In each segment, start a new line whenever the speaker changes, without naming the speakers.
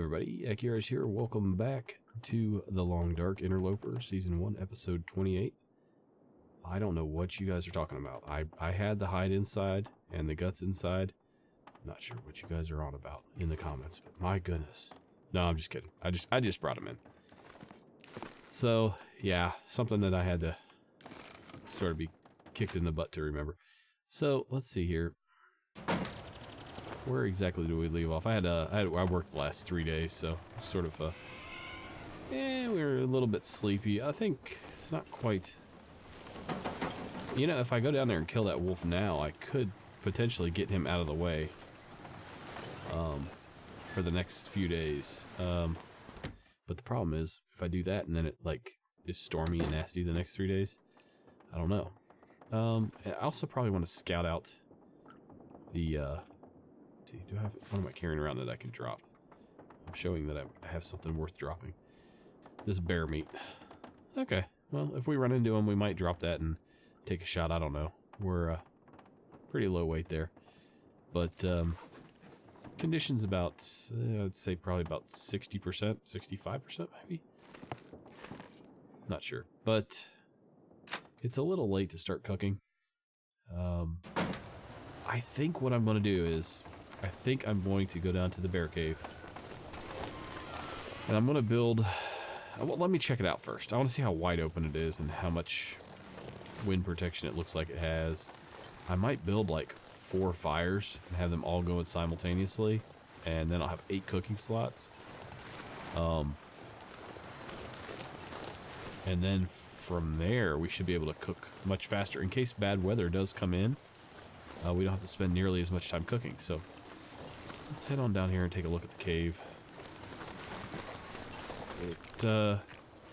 everybody, Akira's here. Welcome back to The Long Dark Interloper, Season 1, Episode 28. I don't know what you guys are talking about. I had the hide inside and the guts inside. Not sure what you guys are on about in the comments, but my goodness. No, I'm just kidding. I just brought them in. So, yeah, something that I had to sort of be kicked in the butt to remember. So, let's see here. Where exactly do we leave off? I worked the last 3 days, so sort of we were a little bit sleepy. I think it's not quite. You know, if I go down there and kill that wolf now, I could potentially get him out of the way for the next few days. But the problem is, if I do that and then it like is stormy and nasty the next 3 days, I don't know. I also probably want to scout out the. Do I have, what am I carrying around that I can drop? I'm showing that I have something worth dropping. This bear meat. Okay, well, if we run into him, we might drop that and take a shot. I don't know. We're pretty low weight there. But conditions about, I'd say probably about 60%, 65% maybe? Not sure. But it's a little late to start cooking. I think what I'm going to do is, I think I'm going to go down to the bear cave. And I'm going to build. Well, let me check it out first. I want to see how wide open it is and how much wind protection it looks like it has. I might build like 4 fires and have them all going simultaneously. And then I'll have 8 cooking slots. And then from there, we should be able to cook much faster. In case bad weather does come in, we don't have to spend nearly as much time cooking. So let's head on down here and take a look at the cave.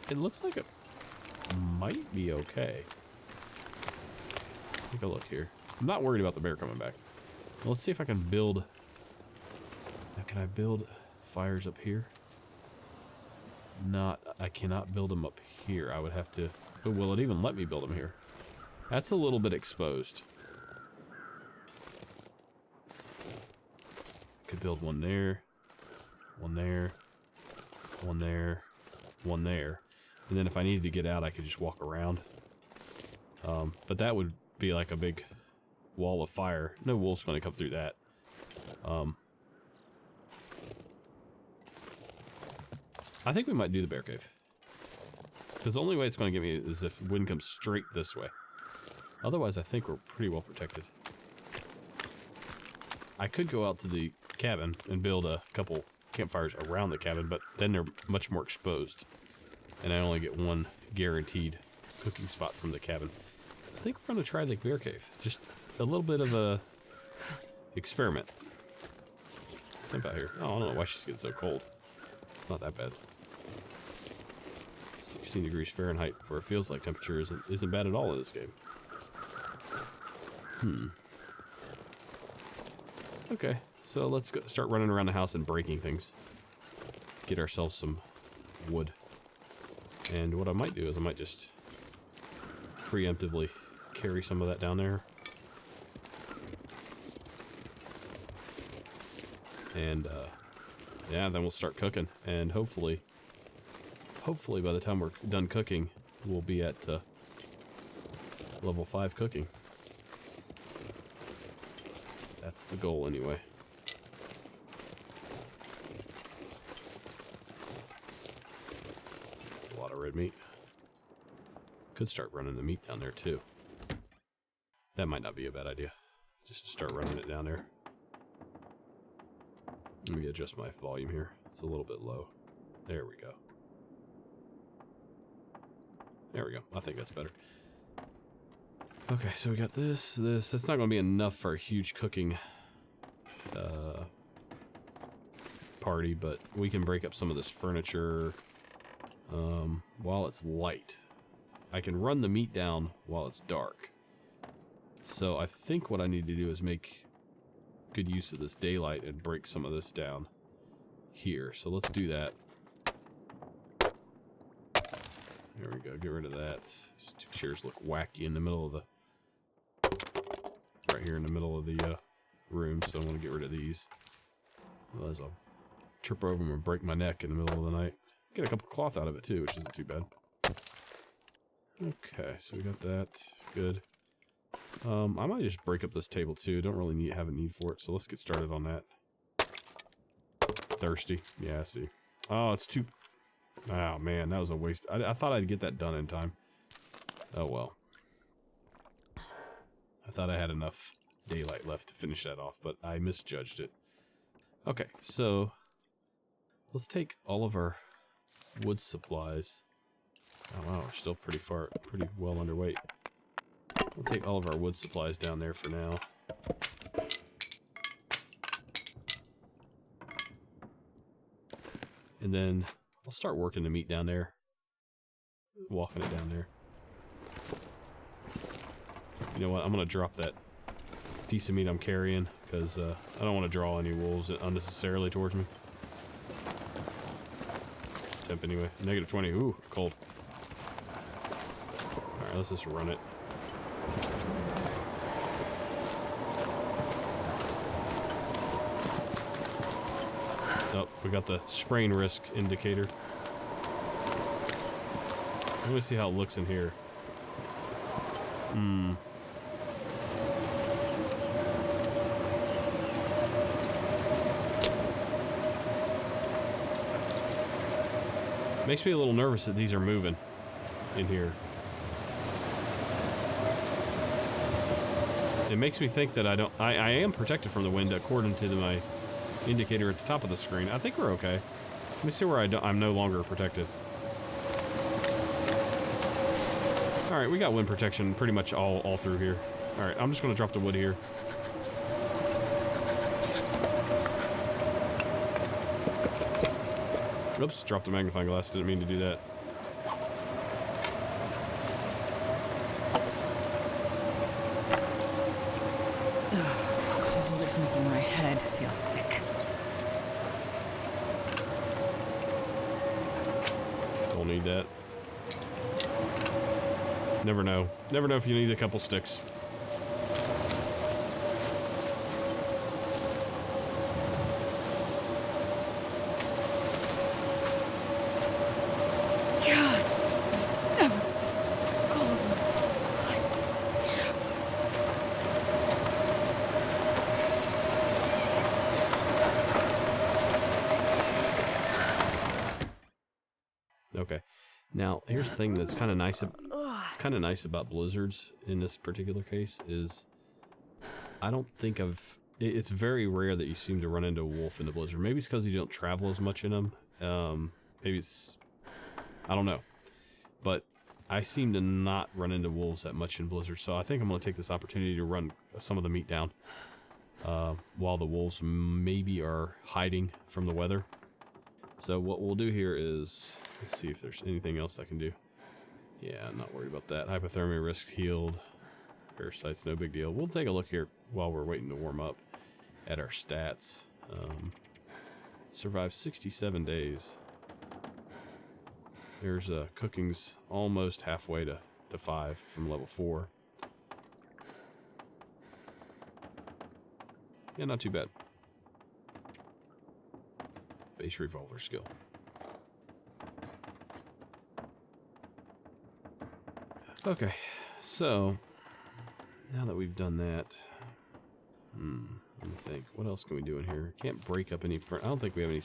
It looks like it might be okay. Take a look here. I'm not worried about the bear coming back. Well, let's see if I can build. Can I build fires up here? I cannot build them up here. I would have to. But will it even let me build them here? That's a little bit exposed. Could build one there, one there, one there, one there, and then if I needed to get out, I could just walk around. But that would be like a big wall of fire. No wolf's going to come through that. I think we might do the bear cave, because the only way it's going to get me is if wind comes straight this way. Otherwise, I think we're pretty well protected. I could go out to the cabin and build a couple campfires around the cabin, but then they're much more exposed, and I only get 1 guaranteed cooking spot from the cabin. I think we're going to try the bear cave. Just a little bit of a experiment. It's temp out here. Oh, I don't know why she's getting so cold. It's not that bad. 16 degrees Fahrenheit, where it feels like temperature isn't bad at all in this game. Okay, so let's go start running around the house and breaking things. Get ourselves some wood. And what I might do is I might just preemptively carry some of that down there. And, yeah, then we'll start cooking. And hopefully by the time we're done cooking, we'll be at level 5 cooking. That's the goal, anyway. That's a lot of red meat. Could start running the meat down there, too. That might not be a bad idea. Just to start running it down there. Let me adjust my volume here. It's a little bit low. There we go. There we go. I think that's better. Okay, so we got this. That's not going to be enough for a huge cooking party, but we can break up some of this furniture while it's light. I can run the meat down while it's dark. So I think what I need to do is make good use of this daylight and break some of this down here. So let's do that. There we go. Get rid of that. These 2 chairs look wacky in the middle of the... Right here in the middle of the room, so I want to get rid of these. Well, there's a trip over them and break my neck in the middle of the night. Get a couple of cloth out of it too, which isn't too bad. Okay, so we got that. Good. I might just break up this table too. Don't really have a need for it, so let's get started on that. Thirsty. Yeah, I see. Oh, it's too... Oh, man, that was a waste. I thought I'd get that done in time. Oh, well. I thought I had enough daylight left to finish that off, but I misjudged it. Okay, so... let's take all of our wood supplies. Oh, wow, we're still pretty well underweight. We'll take all of our wood supplies down there for now. And then I'll start working the meat down there. Walking it down there. You know what? I'm going to drop that piece of meat I'm carrying because I don't want to draw any wolves unnecessarily towards me. Temp anyway. -20. Ooh, cold. Alright, let's just run it. Oh, we got the sprain risk indicator. Let me see how it looks in here. Makes me a little nervous that these are moving in here. It makes me think that I am protected from the wind according to my indicator at the top of the screen. I think we're okay. Let me see where I'm no longer protected. Alright, we got wind protection pretty much all through here. Alright, I'm just going to drop the wood here. Oops, dropped the magnifying glass. Didn't mean to do that.
This cold is making my head feel thick.
Don't need that. Never know. Never know if you need a couple sticks.
God, never cold.
Okay. Now, here's the thing that's kind of nice. It's kind of nice about blizzards in this particular case is I don't think it's very rare that you seem to run into a wolf in a blizzard. Maybe it's because you don't travel as much in them. Maybe it's... I don't know. But I seem to not run into wolves that much in blizzards, so I think I'm going to take this opportunity to run some of the meat down while the wolves maybe are hiding from the weather. So what we'll do here is... let's see if there's anything else I can do. Yeah, I'm not worried about that. Hypothermia risk healed. Parasites, no big deal. We'll take a look here while we're waiting to warm up at our stats. Survived 67 days. There's cooking's almost halfway to 5 from level 4. Yeah, not too bad. Base revolver skill. Okay, so now that we've done that, let me think. What else can we do in here? Can't break up any. I don't think we have any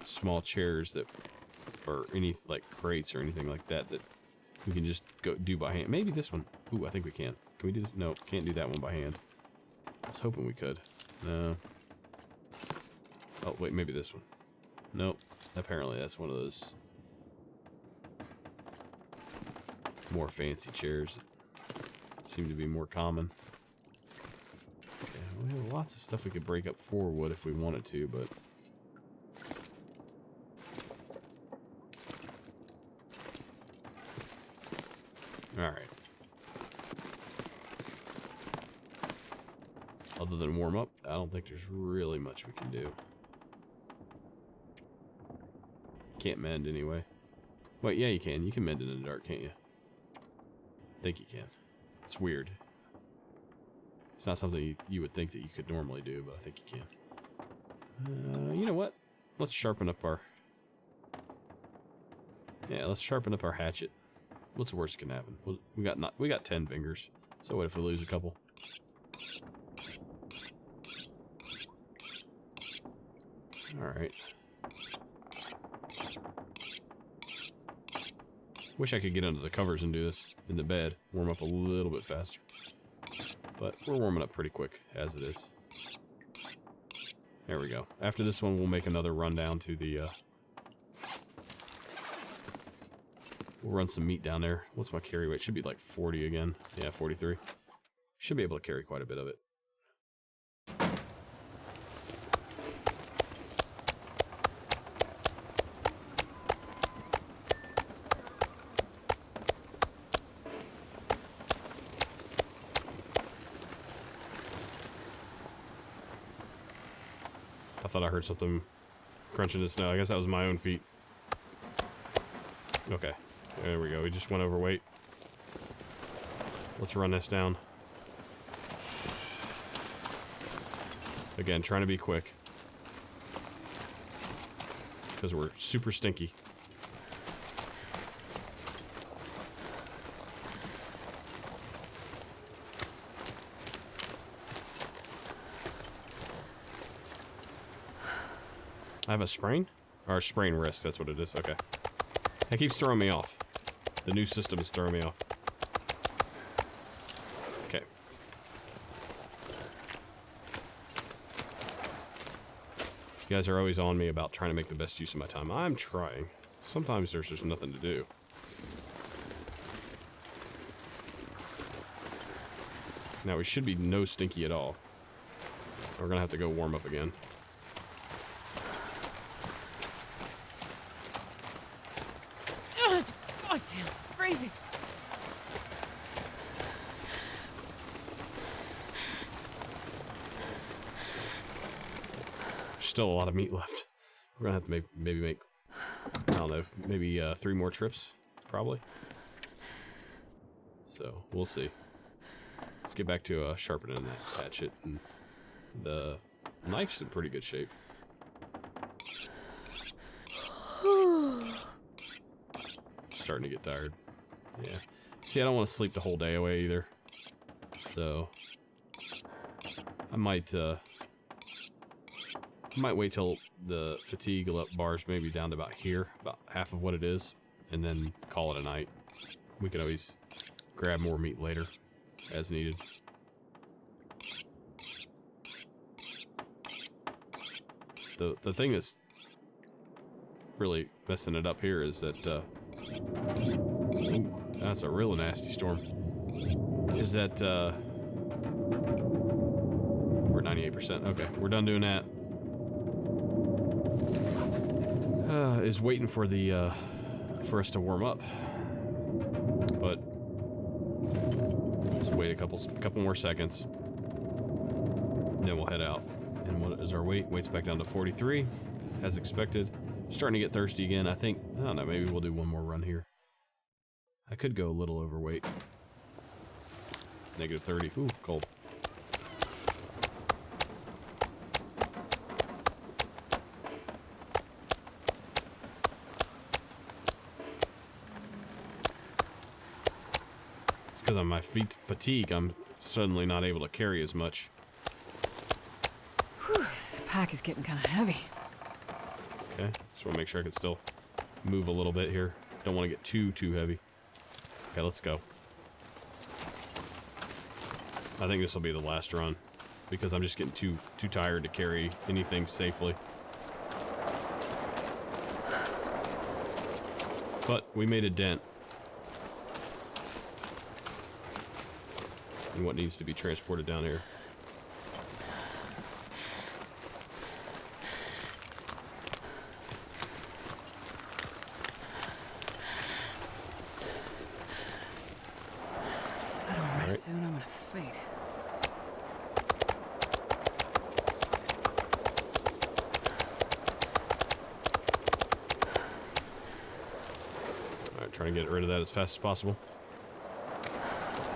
small chairs that, or any like crates or anything like that that we can just go do by hand. Maybe this one. Ooh, I think we can. Can we do this? No, can't do that one by hand. I was hoping we could. No. Oh wait, maybe this one. Nope. Apparently that's one of those more fancy chairs that seem to be more common. Okay, we have lots of stuff we could break up for wood if we wanted to, but alright. Other than warm up, I don't think there's really much we can do. Can't mend anyway. Wait, yeah you can. You can mend in the dark, can't you? I think you can. It's weird. It's not something you would think that you could normally do, but I think you can. You know what? let's sharpen up our... Yeah, let's sharpen up our hatchet. What's the worst that can happen? We got 10 fingers. So what if we lose a couple? Alright. Wish I could get under the covers and do this in the bed. Warm up a little bit faster. But we're warming up pretty quick, as it is. There we go. After this one, we'll make another run down to the... We'll run some meat down there. What's my carry weight? Should be like 40 again. Yeah, 43. Should be able to carry quite a bit of it. I thought I heard something crunching the snow. I guess that was my own feet. Okay. There we go. We just went overweight. Let's run this down. Again, trying to be quick. Because we're super stinky. I have a sprain? Or a sprained wrist, that's what it is. Okay. That keeps throwing me off. The new system is throwing me off. Okay. You guys are always on me about trying to make the best use of my time. I'm trying. Sometimes there's just nothing to do. Now we should be no stinky at all. We're gonna have to go warm up again.
Goddamn crazy.
Still a lot of meat left. We're gonna have to maybe make, I don't know, maybe 3 more trips, probably. So we'll see. Let's get back to sharpening that hatchet, and the knife's in pretty good shape. Starting to get tired. Yeah. See, I don't want to sleep the whole day away either. So I might wait till the fatigue bars maybe down to about here, about half of what it is, and then call it a night. We can always grab more meat later as needed. The thing that's really messing it up here is that ooh, that's a real nasty storm. Is that we're 98%. Okay, we're done doing that. Is waiting for the for us to warm up, but let's wait a couple more seconds, then we'll head out. And what is our weight? Weight's back down to 43, as expected. Starting to get thirsty again. I don't know, maybe we'll do one more run here. I could go a little overweight. Negative 30. Ooh, cold. It's because of my fatigue, I'm suddenly not able to carry as much.
Whew, this pack is getting kind of heavy.
Okay, just want to make sure I can still move a little bit here. Don't want to get too heavy. Okay, let's go. I think this will be the last run because I'm just getting too tired to carry anything safely. But we made a dent in what needs to be transported down here.
Soon I'm gonna faint.
Alright, trying to get rid of that as fast as possible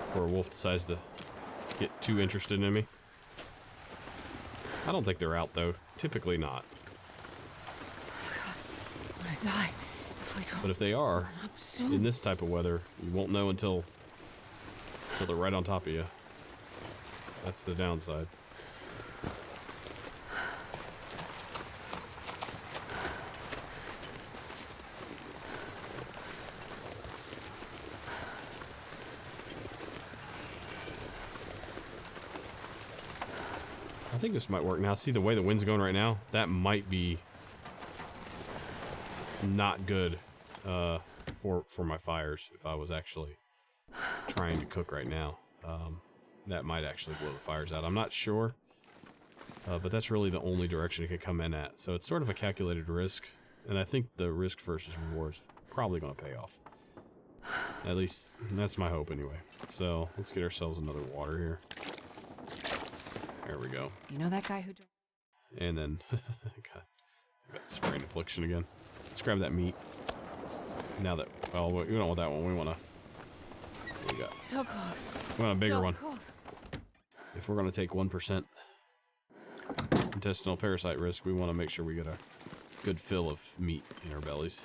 before a wolf decides to get too interested in me. I don't think they're out though. Typically not.
die if we don't.
But if they are,
Up soon.
in this type of weather, you won't know until they're right on top of you. That's the downside. I think this might work. Now, see the way the wind's going right now? That might be not good for my fires if I was actually trying to cook right now. That might actually blow the fires out. I'm not sure, but that's really the only direction it could come in at. So it's sort of a calculated risk, and I think the risk versus reward is probably going to pay off. At least, that's my hope anyway. So let's get ourselves another water here. There we go.
You know that guy who...
And then, I got sprain affliction again. Let's grab that meat. Now that, well, we don't want that one. We want to, what do we got?
So cold.
We want a bigger
so
one.
Cold.
If we're going to take 1% intestinal parasite risk, we want to make sure we get a good fill of meat in our bellies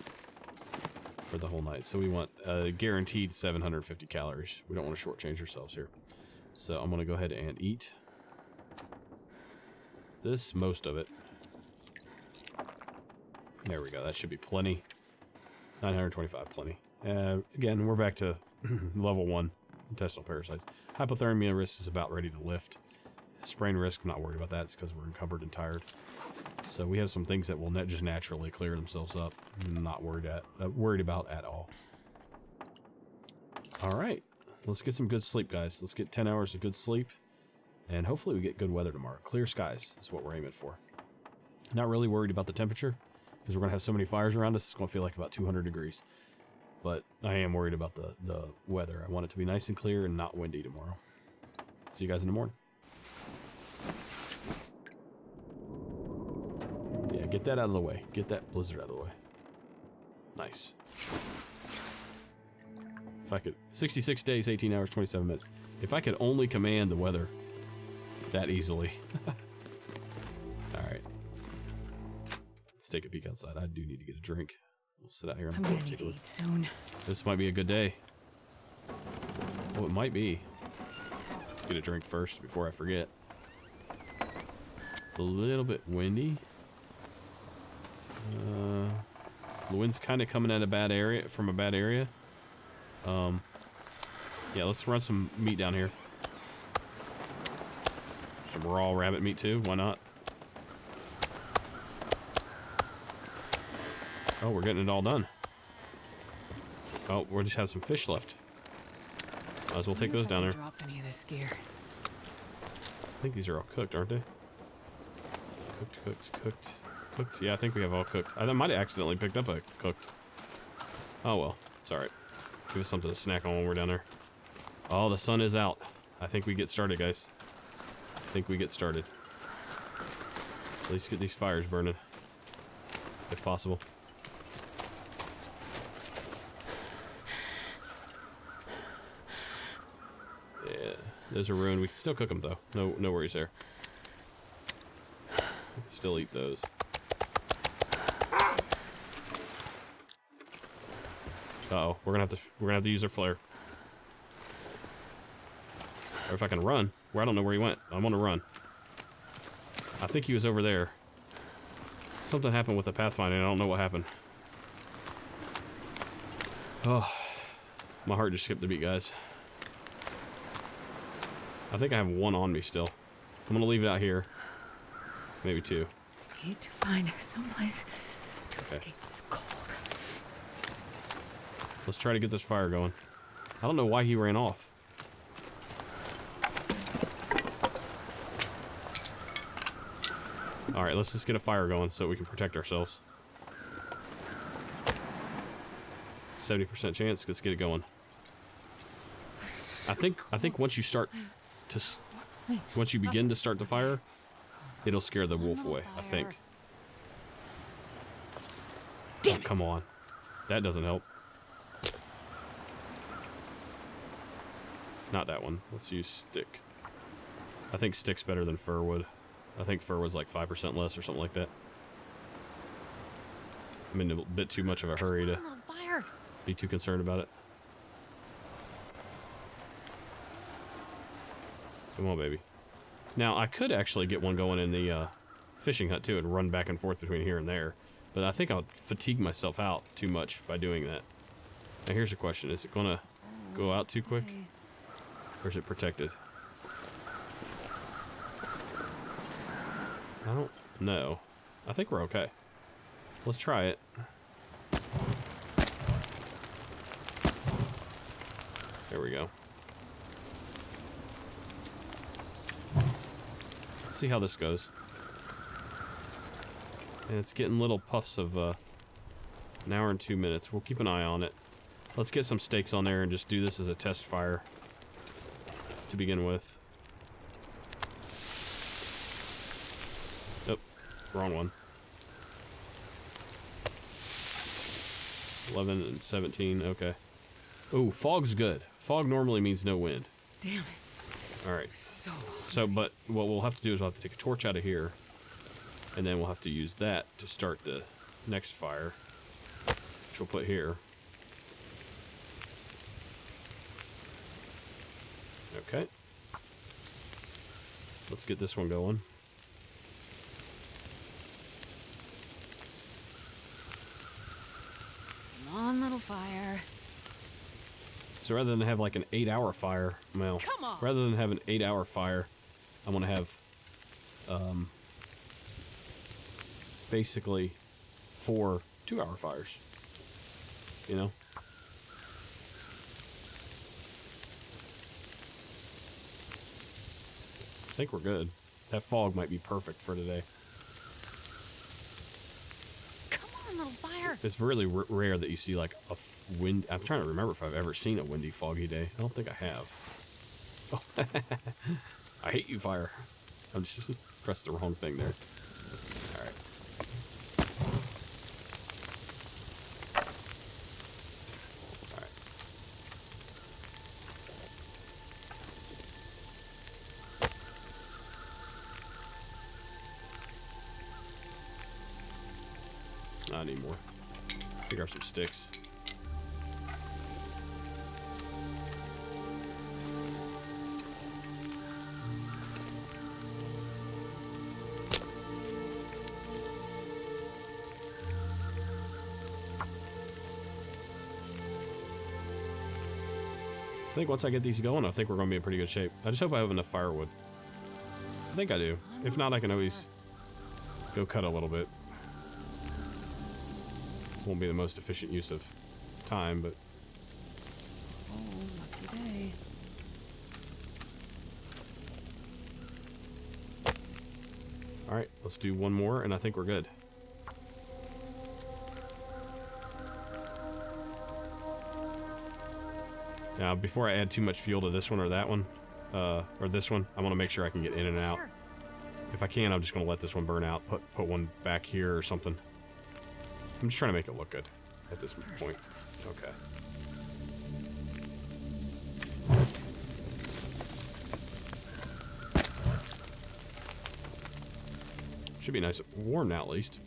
for the whole night. So we want guaranteed 750 calories. We don't want to shortchange ourselves here. So I'm going to go ahead and eat this, most of it. There we go. That should be plenty. 925, plenty. Again, we're back to level 1 intestinal parasites. Hypothermia risk is about ready to lift. Sprain risk, I'm not worried about that. It's because we're encumbered and tired. So we have some things that will just naturally clear themselves up. I'm not worried about at all. All right, let's get some good sleep, guys. Let's get 10 hours of good sleep, and hopefully we get good weather tomorrow. Clear skies is what we're aiming for. Not really worried about the temperature, because we're going to have so many fires around us. It's going to feel like about 200 degrees. But I am worried about the weather. I want it to be nice and clear and not windy tomorrow. See you guys in the morning. Yeah, get that out of the way. Get that blizzard out of the way. Nice. If I could... 66 days, 18 hours, 27 minutes. If I could only command the weather that easily. Alright. Let's take a peek outside. I do need to get a drink. We'll sit out here and
I'm gonna need to eat soon.
This might be a good day. Well, it might be. Let's get a drink first before I forget. A little bit windy. The wind's kind of coming at a bad area, from a bad area. Yeah, let's run some meat down here. Some raw rabbit meat too, why not? Oh, we're getting it all done. Oh, we'll just have some fish left. Might as well take those down there.
Drop any of this gear.
I think these are all cooked, aren't they? Cooked. Yeah, I think we have all cooked. I might have accidentally picked up a cooked. Oh well, it's alright. Give us something to snack on when we're down there. Oh, the sun is out. I think we get started, guys. I think we get started. At least get these fires burning, if possible. Yeah, those are ruined. We can still cook them though. No worries there. We can still eat those. Uh-oh, we're gonna have to use our flare. Or if I can run, where I don't know where he went. I'm gonna run. I think he was over there. Something happened with the pathfinding. I don't know what happened. Oh, my heart just skipped a beat, guys. I think I have one on me still. I'm gonna leave it out here. Maybe two.
Need to find someplace to escape this cold.
Let's try to get this fire going. I don't know why he ran off. Alright, let's just get a fire going so we can protect ourselves. 70% chance, let's get it going. I think once you start to... Once you begin to start the fire, it'll scare the wolf away, I think.
Damn it.
Come on. That doesn't help. Not that one. Let's use stick. I think stick's better than fir wood. I think fir wood's like 5% less or something like that. I'm in a bit too much of a hurry to
Little fire.
be too concerned about it. Come on, baby. Now, I could actually get one going in the fishing hut, too, and run back and forth between here and there. But I think I'll fatigue myself out too much by doing that. Now, here's a question. Is it going to go out too quick?
Okay.
Or is it protected? I don't know. I think we're okay. Let's try it. There we go. Let's see how this goes. And it's getting little puffs of an hour and 2 minutes. We'll keep an eye on it. Let's get some stakes on there and just do this as a test fire to begin with. Oh, wrong one. 11 and 17, okay. Ooh, fog's good. Fog normally means no wind.
Damn it.
Alright.
So
But what we'll have to do is we'll have to take a torch out of here, and then we'll have to use that to start the next fire, which we'll put here. Okay. Let's get this one going.
Come on, little fire.
So rather than have like an 8-hour fire, well,
Come on.
rather than have an 8-hour fire, I want to have basically 4 2-hour fires. You know? I think we're good. That fog might be perfect for today.
Come on, little fire.
It's really rare that you see like a wind. I'm trying to remember if I've ever seen a windy, foggy day. I don't think I have. Oh. I hate you, fire. I'm just pressed the wrong thing there. All right. All right. I need more. Pick up some sticks. I think once I get these going, I think we're going to be in pretty good shape. I just hope I have enough firewood. I think I do. If not, I can always go cut a little bit. Won't be the most efficient use of time, but...
Oh, lucky day.
Alright, let's do one more, and I think we're good. Now, before I add too much fuel to this one or that one, or this one, I want to make sure I can get in and out. If I can, I'm just going to let this one burn out, put one back here or something. I'm just trying to make it look good at this point. Okay. Should be nice and warm now, at least.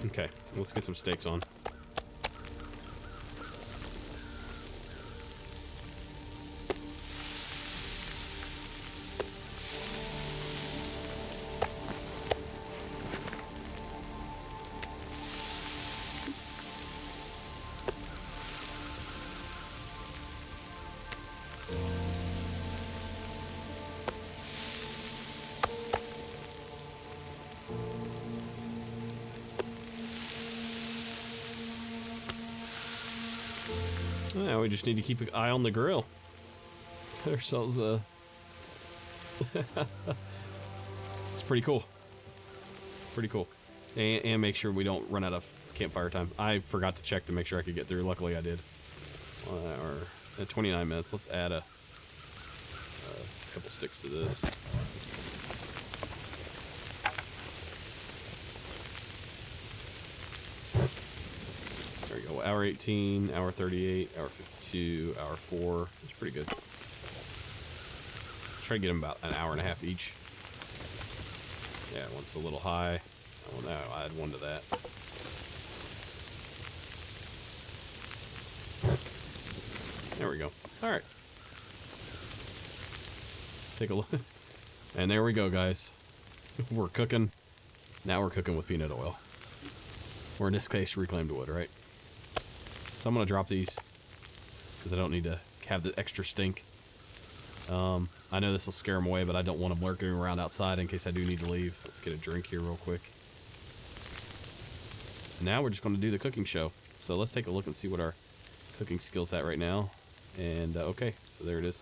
Okay, let's get some steaks on. Now we just need to keep an eye on the grill. Get ourselves a... It's pretty cool. Pretty cool. And make sure we don't run out of campfire time. I forgot to check to make sure I could get through. Luckily I did. Or at 29 minutes. Let's add a couple sticks to this. There we go. Hour 18, hour 38, hour 52, hour 4. It's pretty good. Try to get them about an hour and a half each. Yeah, one's a little high. Oh, now I'll add one to that. There we go. All right. Take a look. And there we go, guys. We're cooking. Now we're cooking with peanut oil. Or in this case, reclaimed wood, right? So I'm going to drop these because I don't need to have the extra stink. I know this will scare them away, but I don't want them lurking around outside in case I do need to leave. Let's get a drink here real quick. And now we're just going to do the cooking show. So let's take a look and see what our cooking skill's at right now. And okay, so there it is.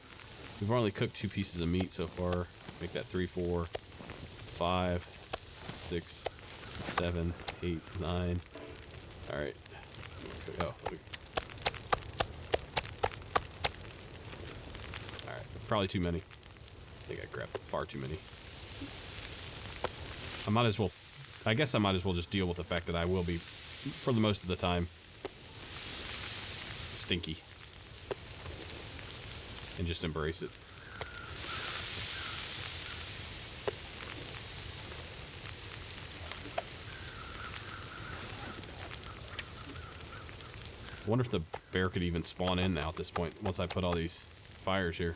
We've only cooked 2 pieces of meat so far. Make that 3, 4, 5, 6, 7, 8, 9. All right. Oh. All right. Probably too many. I think I grabbed far too many. I might as well. I guess I might as well just deal with the fact that I will be, for the most of the time, stinky. And just embrace it. I wonder if the bear could even spawn in now at this point, once I put all these fires here.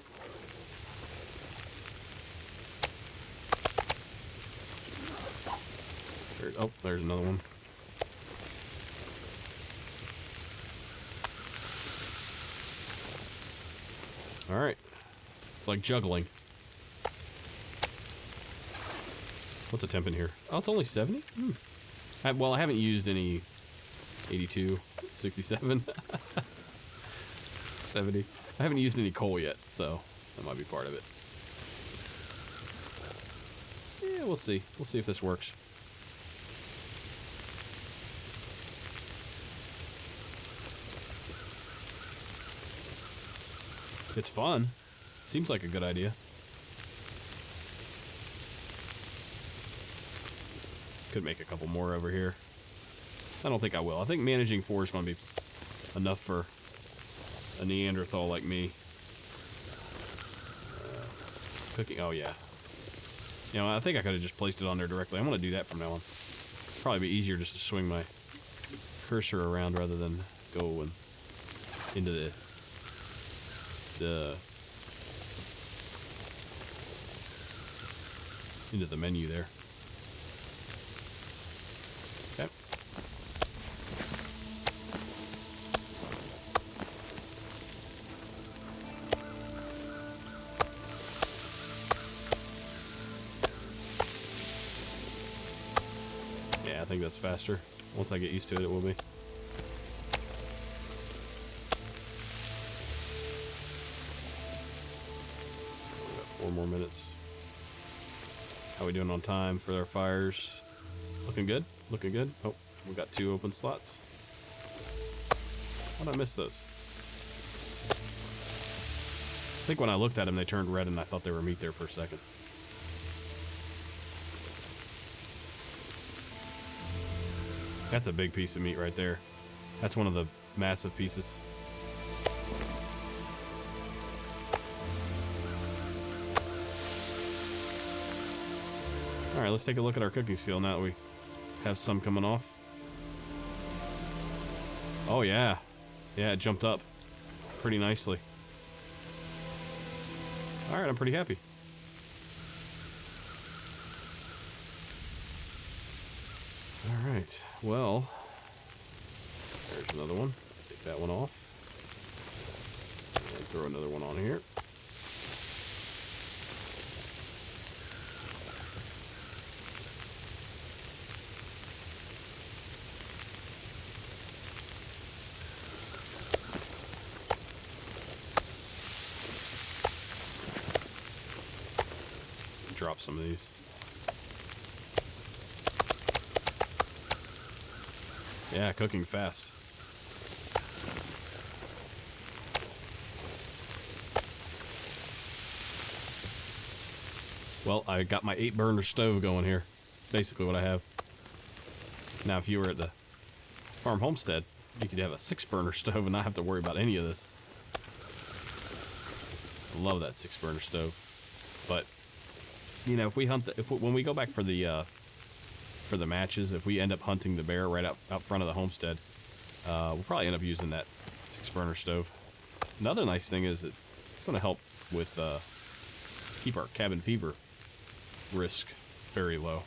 Oh, there's another one. Alright. It's like juggling. What's the temp in here? Oh, it's only 70? Well, I haven't used any 82, 67, 70. I haven't used any coal yet, so that might be part of it. Yeah, we'll see. We'll see if this works. It's fun. Seems like a good idea. Could make a couple more over here. I don't think I will. I think managing 4 is going to be enough for a Neanderthal like me. Cooking. Oh, yeah. You know, I think I could have just placed it on there directly. I'm going to do that from now on. Probably be easier just to swing my cursor around rather than go into the menu there. Okay. Yeah, I think that's faster. Once I get used to it, it will be. 4 more minutes. How we doing on time for our fires? Looking good? Looking good? Oh, we got 2 open slots. How'd I miss those? I think when I looked at them, they turned red and I thought they were meat there for a second. That's a big piece of meat right there. That's one of the massive pieces. Alright, let's take a look at our cooking skill now that we have some coming off. Oh yeah. Yeah, it jumped up pretty nicely. Alright, I'm pretty happy. Alright, well, there's another one. Take that one off. And throw another one on here. Drop some of these. Yeah, cooking fast. Well, I got my 8-burner stove going here. Basically what I have. Now, if you were at the farm homestead, you could have a 6-burner stove and not have to worry about any of this. I love that 6-burner stove. But you know, if we hunt, when we go back for the for the matches. If we end up hunting the bear right out front of the homestead, we'll probably end up using that 6-burner stove. Another nice thing is that it's going to help with keep our cabin fever risk very low.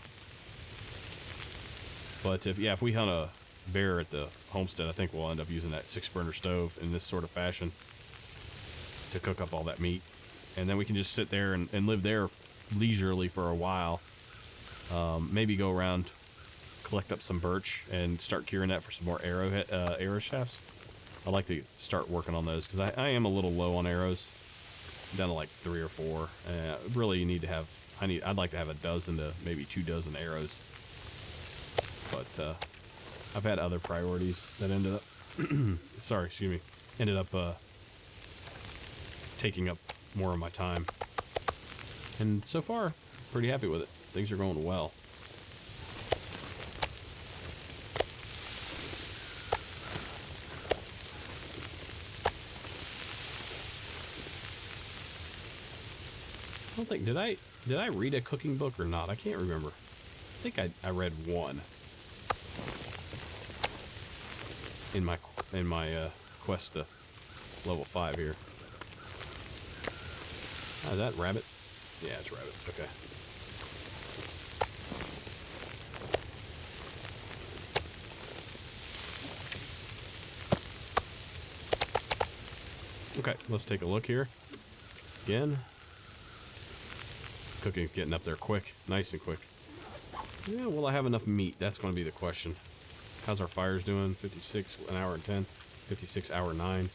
But if we hunt a bear at the homestead, I think we'll end up using that 6-burner stove in this sort of fashion to cook up all that meat. And then we can just sit there and live there leisurely for a while. Maybe go around, collect up some birch, and start curing that for some more arrow shafts. I'd like to start working on those, because I am a little low on arrows. I'm down to like 3 or 4. Really, you need to have... I'd like to have a dozen to maybe 2 dozen arrows. But I've had other priorities that ended up... sorry, excuse me. Ended up taking up more of my time. And so far, pretty happy with it. Things are going well. I don't think, did I read a cooking book or not? I can't remember. I think I read one in my quest to level 5 here. Oh, is that rabbit? Yeah, it's rabbit. Okay. Okay, let's take a look here. Again. Cooking's getting up there quick. Nice and quick. Yeah, will I have enough meat? That's going to be the question. How's our fires doing? 56, an hour and 10. 56, hour 9.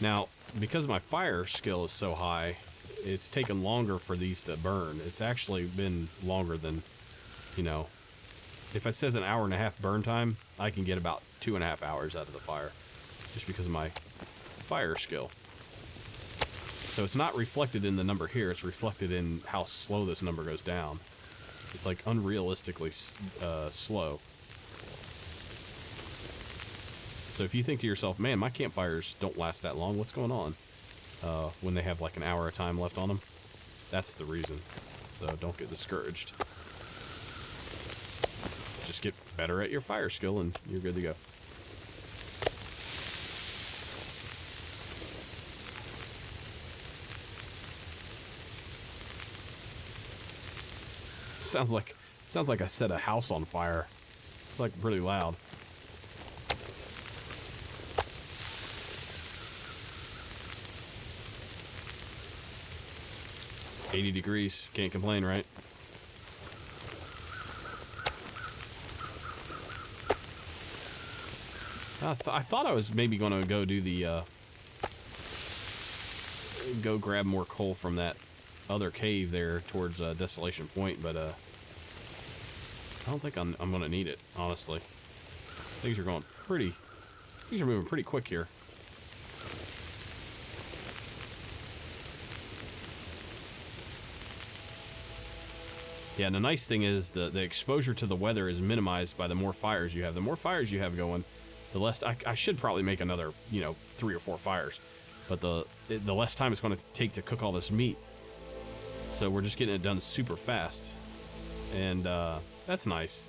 Now, because my fire skill is so high, it's taken longer for these to burn. It's actually been longer than, you know, if it says an hour and a half burn time, I can get about 2.5 hours out of the fire, just because of my fire skill. So it's not reflected in the number here, it's reflected in how slow this number goes down. It's like unrealistically slow. So if you think to yourself, man, my campfires don't last that long, what's going on? When they have like an hour of time left on them, that's the reason. So don't get discouraged. Just get better at your fire skill and you're good to go. Sounds like I set a house on fire. It's like pretty loud. $80 degrees. Can't complain, right? I thought I was maybe going to go do the go grab more coal from that other cave there towards Desolation Point, but I don't think I'm going to need it, honestly. Things are moving pretty quick here. Yeah, and the nice thing is the exposure to the weather is minimized by the more fires you have. The more fires you have going, the less... I should probably make another, 3 or 4 fires. But the less time it's going to take to cook all this meat. So we're just getting it done super fast. And that's nice.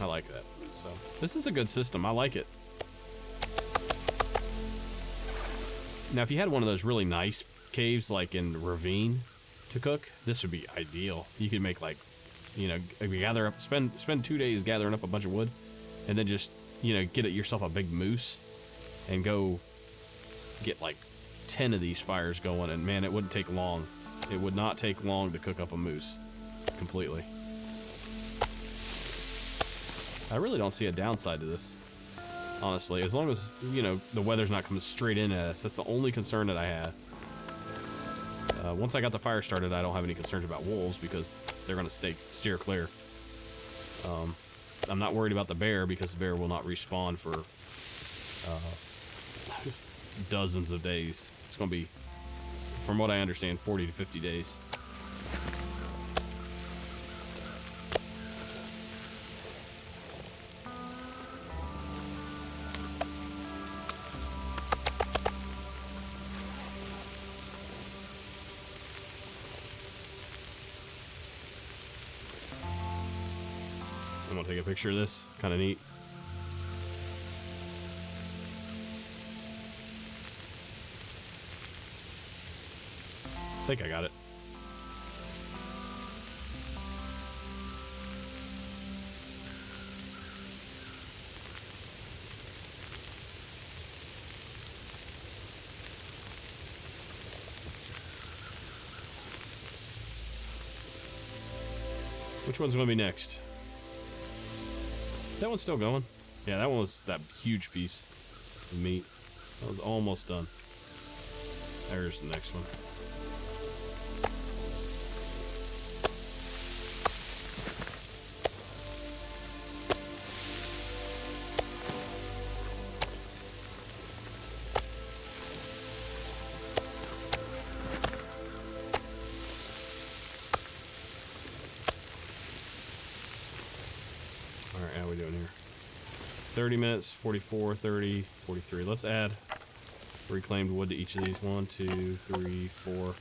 I like that. So this is a good system. I like it. Now, if you had one of those really nice caves like in Ravine to cook, this would be ideal. You could make like, gather up, spend 2 days gathering up a bunch of wood, and then just, get yourself a big moose and go get like 10 of these fires going, and man, it wouldn't take long. It would not take long to cook up a moose completely. I really don't see a downside to this, honestly, as long as, the weather's not coming straight in at us. That's the only concern that I had. Once I got the fire started, I don't have any concerns about wolves because they're going to steer clear. I'm not worried about the bear because the bear will not respawn for dozens of days. It's going to be, from what I understand, 40 to 50 days. want to take a picture of this. Kind of neat. I think I got it. Which one's going to be next? Is that one still going? Yeah, that one was that huge piece of meat. That was almost done. There's the next one. Alright, how are we doing here? 30 minutes, 44, 30, 43. Let's add reclaimed wood to each of these. 1, 2, 3, 4.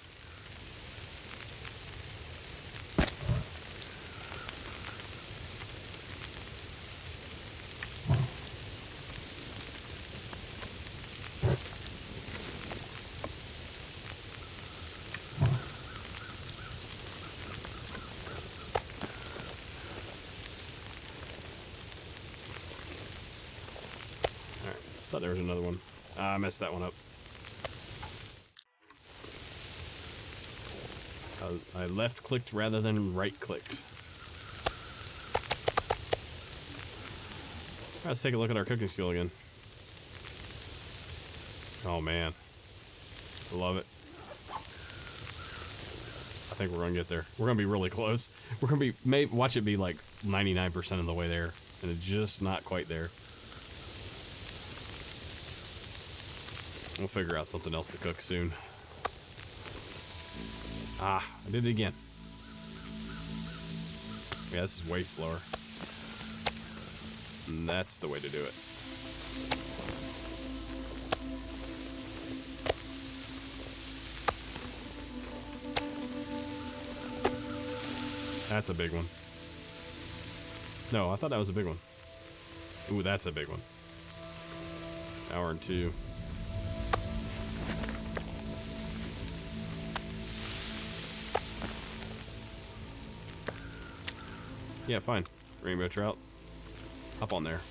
Thought there was another one. I messed that one up. I left clicked rather than right clicked. Let's take a look at our cooking skill again. Oh man, I love it. I think we're gonna get there. We're gonna be really close. We're gonna be, watch it be like 99% of the way there, and it's just not quite there. We'll figure out something else to cook soon. Ah, I did it again. Yeah, this is way slower. And that's the way to do it. That's a big one. No, I thought that was a big one. Ooh, that's a big one. Hour and 2. Yeah, fine. Rainbow trout. Hop on there.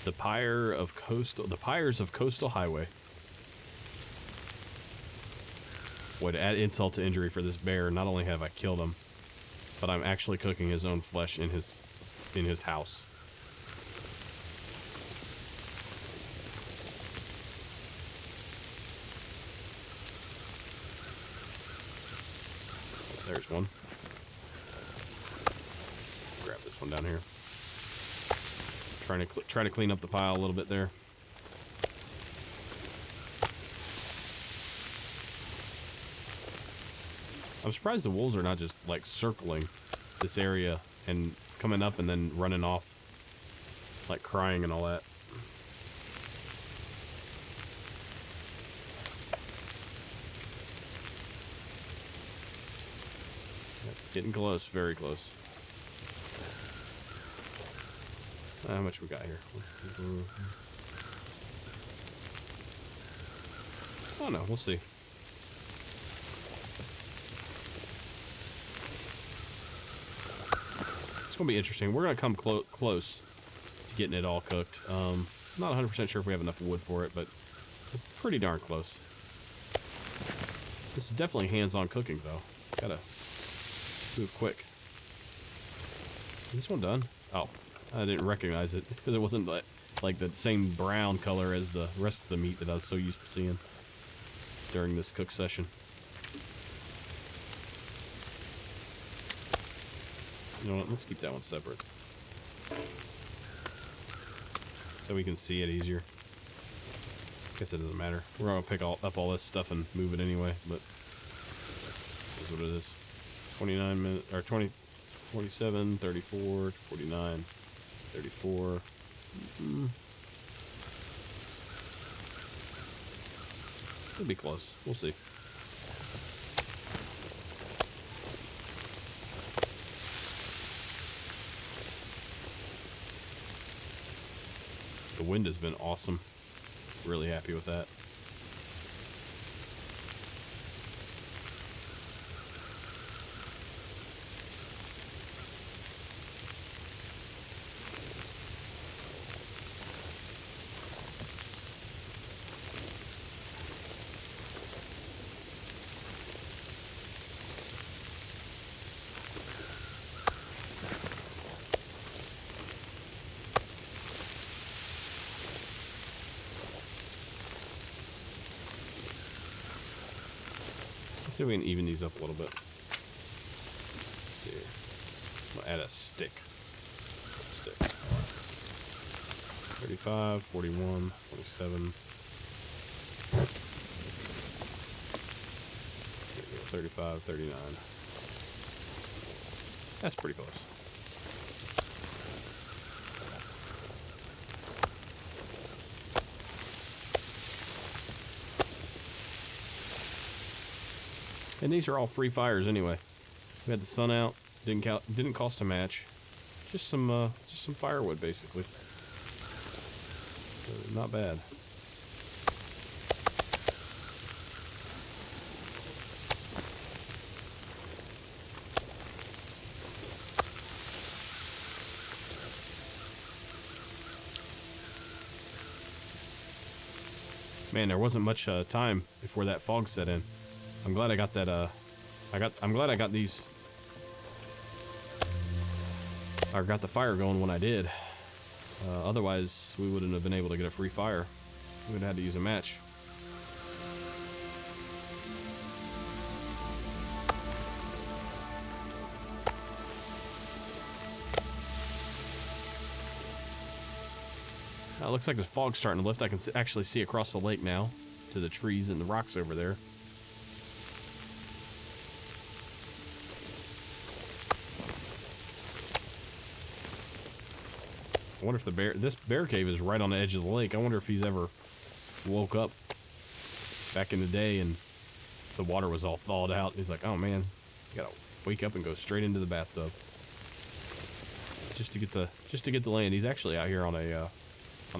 The pyres of coastal highway. Would add insult to injury for this bear. Not only have I killed him, but I'm actually cooking his own flesh in his house. There's one. Grab this one down here. Try to clean up the pile a little bit there. I'm surprised the wolves are not just like circling this area and coming up and then running off, like crying and all that. Yep, getting close, very close. How much we got here? Oh no, we'll see. It's gonna be interesting. We're gonna come close to getting it all cooked. Not 100% sure if we have enough wood for it, but pretty darn close. This is definitely hands-on cooking, though. Gotta do it quick. Is this one done? Oh. I didn't recognize it because it wasn't like the same brown color as the rest of the meat that I was so used to seeing. during this cook session. You know what? Let's keep that one separate, so we can see it easier. Guess it doesn't matter. We're gonna pick up all this stuff and move it anyway, but that's what it is. 29 minutes, or 20, 47, 34, 49, 34. It'll be close. We'll see. The wind has been awesome. Really happy with that. Let's see if we can even these up a little bit. Let's see here. I'm gonna add a stick. 35, 41, 47. 35, 39. That's pretty close. And these are all free fires anyway. We had the sun out. Didn't cost a match. Just some firewood basically. So not bad. Man, there wasn't much time before that fog set in. I'm glad I got that. I'm glad I got these. I got the fire going when I did. Otherwise, we wouldn't have been able to get a free fire. We would have had to use a match. It looks like the fog's starting to lift. I can actually see across the lake now to the trees and the rocks over there. I wonder if this bear cave is right on the edge of the lake. I wonder if he's ever woke up back in the day and the water was all thawed out. He's like, oh man, you gotta wake up and go straight into the bathtub just to get the land. He's actually out here on an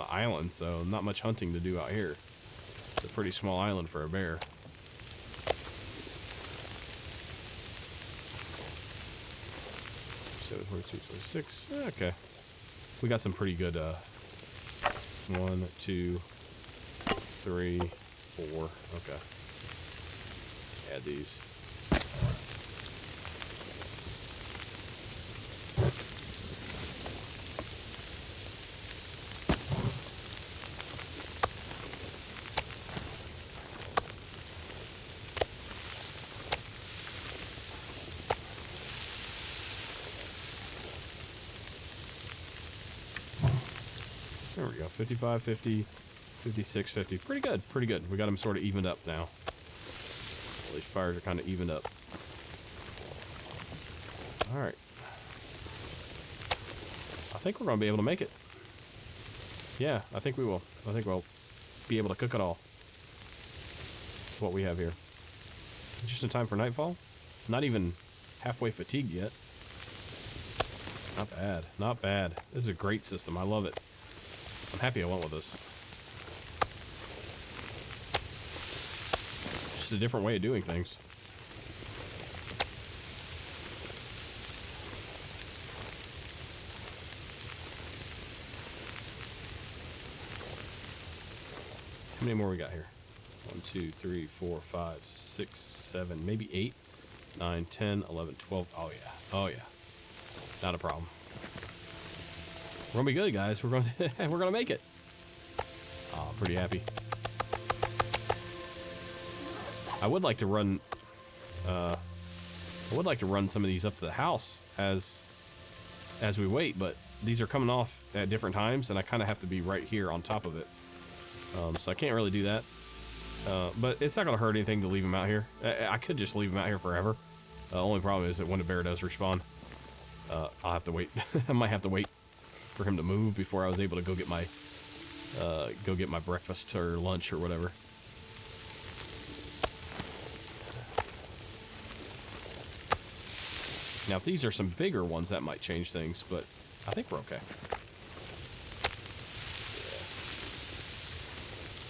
island, so not much hunting to do out here. It's a pretty small island for a bear. So 22, 26. Okay. We got some pretty good, 1, 2, 3, 4. Okay. Add these. There we go. 55, 50, 56, 50. Pretty good. Pretty good. We got them sort of evened up now. All these fires are kind of evened up. Alright. I think we're going to be able to make it. Yeah, I think we will. I think we'll be able to cook it all. That's what we have here. Just in time for nightfall. Not even halfway fatigued yet. Not bad. Not bad. This is a great system. I love it. I'm happy I went with this. Just a different way of doing things. How many more we got here? 1, 2, 3, 4, 5, 6, 7, maybe 8, 9, 10, 11, 12. Oh yeah. Oh yeah. Not a problem. We're gonna be good, guys. We're gonna make it. Oh, I'm pretty happy. I would like to run some of these up to the house as we wait, but these are coming off at different times, and I kind of have to be right here on top of it. So I can't really do that. But it's not going to hurt anything to leave them out here. I could just leave them out here forever. The only problem is that when a bear does respawn, I'll have to wait. I might have to wait for him to move before I was able to go get my breakfast or lunch or whatever. Now, if these are some bigger ones, that might change things, but I think we're okay. Yeah.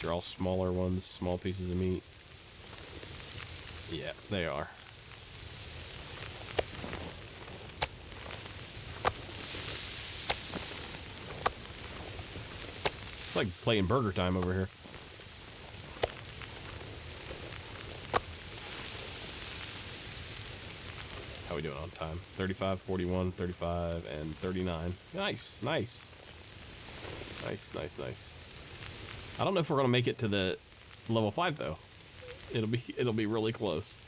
They're all smaller ones, small pieces of meat. Yeah, they are. It's like playing burger time over here. How we doing on time? 35, 41, 35, and 39. Nice, nice. Nice, nice, nice. I don't know if we're gonna make it to the level 5 though. It'll be really close.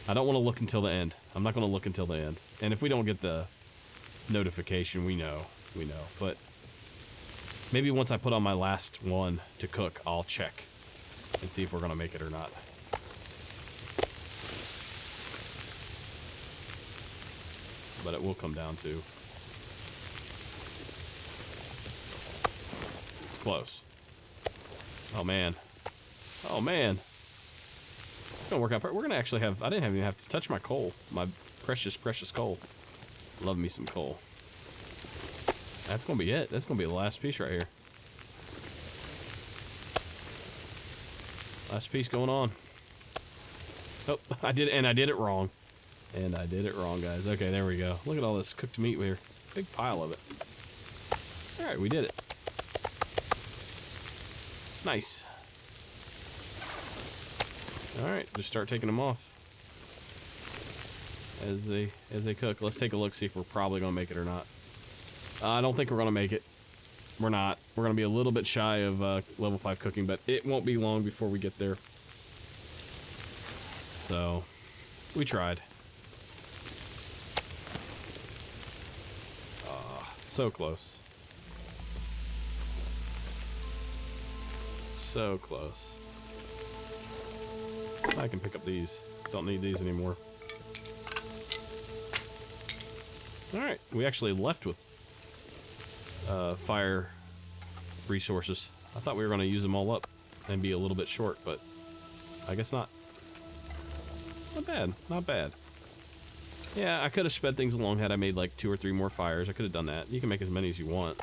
I don't want to look until the end. I'm not gonna look until the end. And if we don't get the notification, we know. But maybe once I put on my last one to cook, I'll check and see if we're gonna make it or not. But it will come down to. It's close. Oh man. Oh man. It's gonna work out. We're gonna actually have. I didn't even have to touch my coal. My precious, precious coal. Love me some coal. That's gonna be it. That's gonna be the last piece right here. Last piece going on. Oh, I did it wrong. And I did it wrong, guys. Okay, there we go. Look at all this cooked meat here. Big pile of it. Alright, we did it. Nice. Alright, just start taking them off. As they cook. Let's take a look, see if we're probably going to make it or not. I don't think we're going to make it. We're not. We're going to be a little bit shy of level 5 cooking, but it won't be long before we get there. So, we tried. So close. So close. I can pick up these. Don't need these anymore. Alright, we actually left with fire resources. I thought we were going to use them all up and be a little bit short, but I guess not. Not bad, not bad. Yeah, I could have sped things along had I made like 2 or 3 more fires. I could have done that. You can make as many as you want,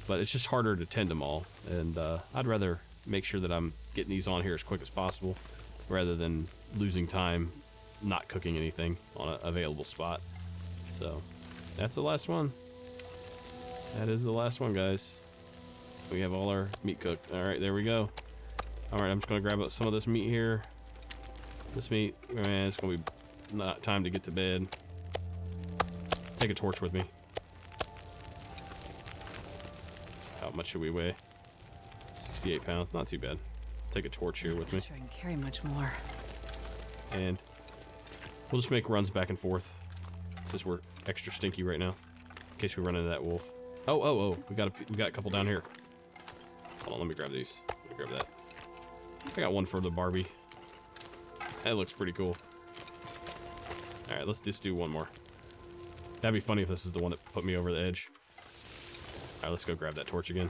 but it's just harder to tend them all. And I'd rather make sure that I'm getting these on here as quick as possible, rather than losing time not cooking anything on an available spot. So that's the last one. That is the last one, guys. We have all our meat cooked. All right, there we go. All right, I'm just gonna grab up some of this meat here. This meat, man, it's gonna be not time to get to bed. Take a torch with me. How much should we weigh? 68 pounds, not too bad. Take a torch here with me.
I'm not sure I can carry much more.
And we'll just make runs back and forth since we're extra stinky right now, in case we run into that wolf. Oh, we got a couple down here. Hold on, let me grab these. Let me grab that. I got one for the Barbie. That looks pretty cool. Alright, let's just do one more. That'd be funny if this is the one that put me over the edge. Alright, let's go grab that torch again.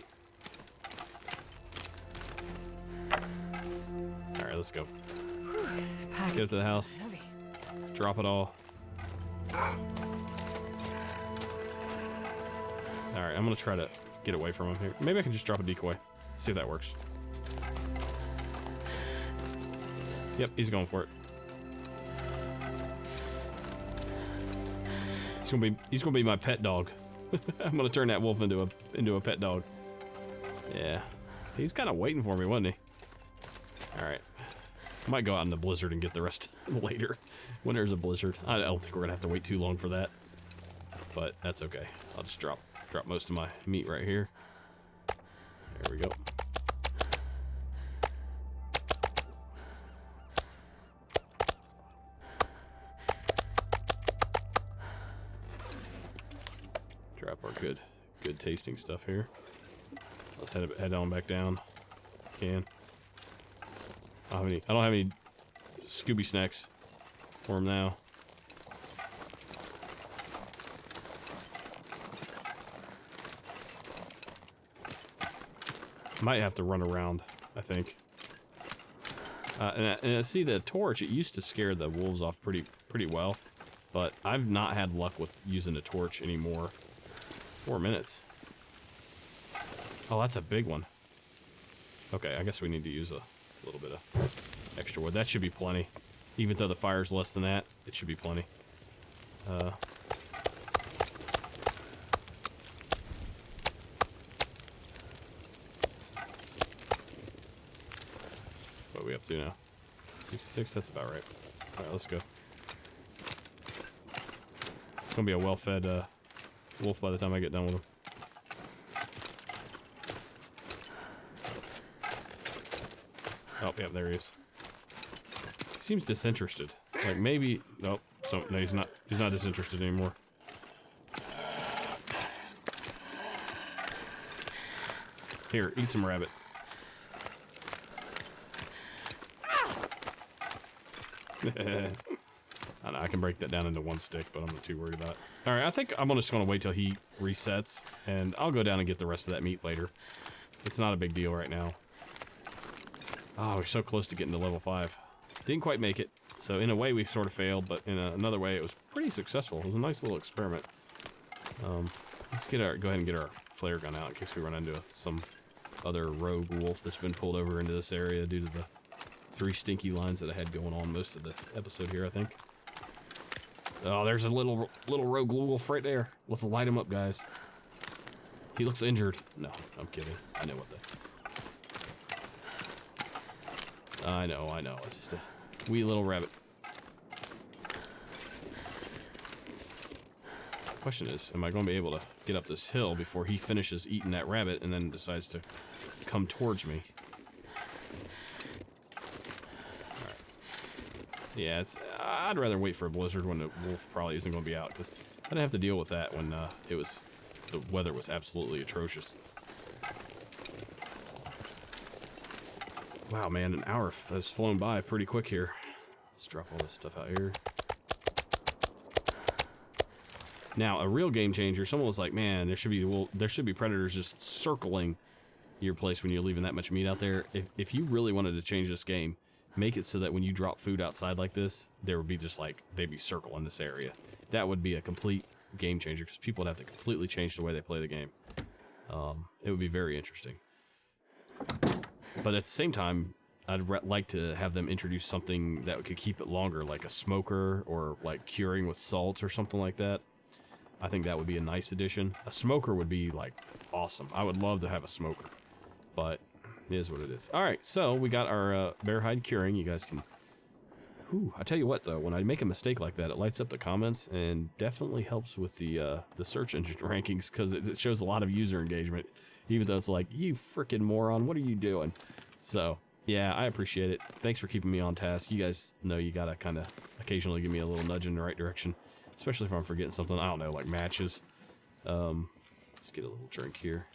Alright, let's go.
This pack
Get up to the house.
heavy.
Drop it all. Alright, I'm gonna try to get away from him here. Maybe I can just drop a decoy. See if that works. Yep, he's going for it. He's gonna be my pet dog. I'm gonna turn that wolf into a pet dog. Yeah, he's kind of waiting for me, wasn't he? All right, I might go out in the blizzard and get the rest later when there's a blizzard. I don't think we're gonna have to wait too long for that, but that's okay. I'll just drop most of my meat right here. There we go. Drop our good tasting stuff here. Let's head on back down. Can. I don't have any Scooby snacks for him now. Might have to run around, I think. And I see the torch. It used to scare the wolves off pretty well, but I've not had luck with using a torch anymore. 4 minutes. Oh, that's a big one. Okay, I guess we need to use a little bit of extra wood. That should be plenty. Even though the fire's less than that, it should be plenty. What are we up to now? 66? That's about right. Alright, let's go. It's gonna be a well-fed wolf by the time I get done with him. Oh, yeah, there he is. He seems disinterested. Like, maybe... Oh, so, no, he's not disinterested anymore. Here, eat some rabbit. I know, I can break that down into one stick, but I'm not too worried about it. Alright, I think I'm just going to wait till he resets, and I'll go down and get the rest of that meat later. It's not a big deal right now. Oh, we're so close to getting to level 5. Didn't quite make it, so in a way we sort of failed, but in another way it was pretty successful. It was a nice little experiment. Let's go ahead and get our flare gun out in case we run into some other rogue wolf that's been pulled over into this area due to the 3 stinky lines that I had going on most of the episode here, I think. Oh, there's a little rogue wolf right there. Let's light him up, guys. He looks injured. No, I'm kidding. I know what the... I know. It's just a wee little rabbit. Question is, am I going to be able to get up this hill before he finishes eating that rabbit and then decides to come towards me? Alright. Yeah, I'd rather wait for a blizzard when the wolf probably isn't going to be out, because I didn't have to deal with that when the weather was absolutely atrocious. Wow, man, an hour has flown by pretty quick here. Let's drop all this stuff out here. Now, a real game changer, someone was like, man, there should be predators just circling your place when you're leaving that much meat out there. If you really wanted to change this game, make it so that when you drop food outside like this, there would be just like, they'd be circling this area. That would be a complete game changer, because people would have to completely change the way they play the game. It would be very interesting. But at the same time, I'd like to have them introduce something that could keep it longer, like a smoker or like curing with salt or something like that. I think that would be a nice addition. A smoker would be like awesome. I would love to have a smoker, but it is what it is. All right, so we got our bear hide curing. You guys can... Whew, I tell you what though, when I make a mistake like that, it lights up the comments and definitely helps with the search engine rankings, because it shows a lot of user engagement. Even though it's like, you freaking moron, what are you doing? So, yeah, I appreciate it. Thanks for keeping me on task. You guys know you gotta kind of occasionally give me a little nudge in the right direction. Especially if I'm forgetting something, I don't know, like matches. Let's get a little drink here.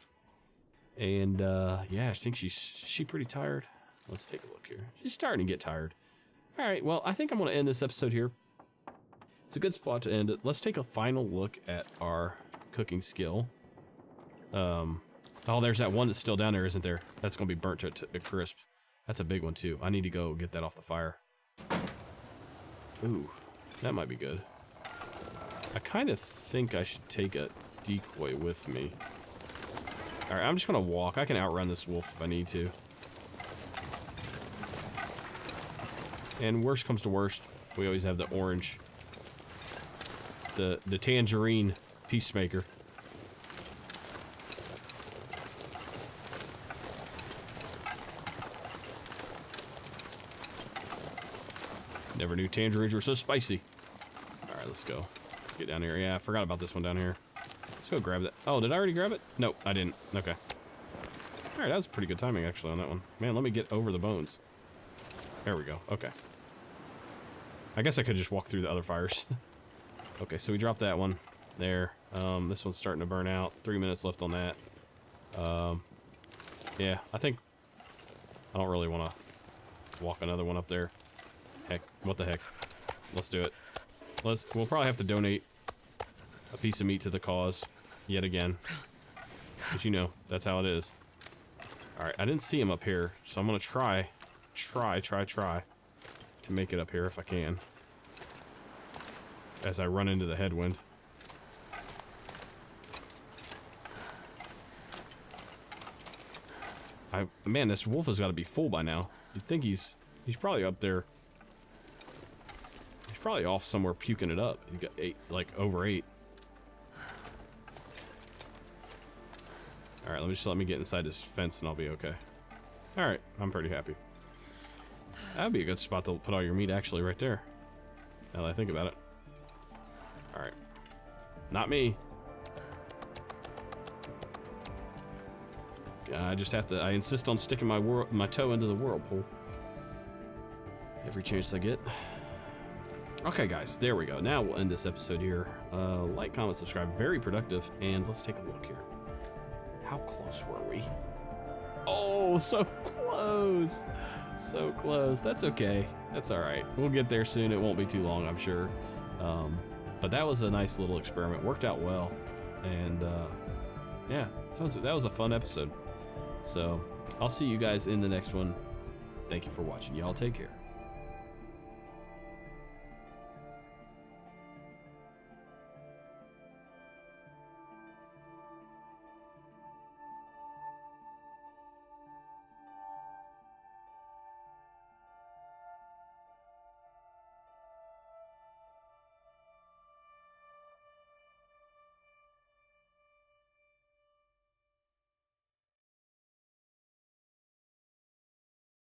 And, yeah, I think she's pretty tired. Let's take a look here. She's starting to get tired. Alright, well, I think I'm going to end this episode here. It's a good spot to end it. Let's take a final look at our cooking skill. Oh, there's that one that's still down there, isn't there? That's going to be burnt to a crisp. That's a big one, too. I need to go get that off the fire. Ooh, that might be good. I kind of think I should take a decoy with me. Alright, I'm just going to walk. I can outrun this wolf if I need to. And worst comes to worst, we always have the orange. The tangerine peacemaker. Never knew tangerines were so spicy. Alright, let's go. Let's get down here. Yeah, I forgot about this one down here. Let's go grab that. Oh, did I already grab it? Nope, I didn't. Okay. Alright, that was pretty good timing actually on that one. Man, let me get over the bones. There we go. Okay. I guess I could just walk through the other fires. Okay, so we dropped that one. There. This one's starting to burn out. 3 minutes left on that. Yeah, I think I don't really want to walk another one up there. Heck, what the heck? Let's do it. We'll probably have to donate a piece of meat to the cause yet again. But you know, that's how it is. Alright, I didn't see him up here, so I'm gonna try to make it up here if I can. As I run into the headwind. Man, this wolf has got to be full by now. You'd think he's probably up there. He's probably off somewhere puking it up. He's got 8, like over 8. All right, let me get inside this fence and I'll be okay. All right, I'm pretty happy. That'd be a good spot to put all your meat actually right there. Now that I think about it. All right, not me. I just have to. I insist on sticking my toe into the whirlpool every chance I get. Okay, guys, there we go. Now we'll end this episode here. Like, comment, subscribe. Very productive. And let's take a look here. How close were we? Oh, so close. So close. That's okay. That's all right. We'll get there soon. It won't be too long, I'm sure. But that was a nice little experiment. Worked out well. And yeah, that was a fun episode. So I'll see you guys in the next one. Thank you for watching. Y'all take care.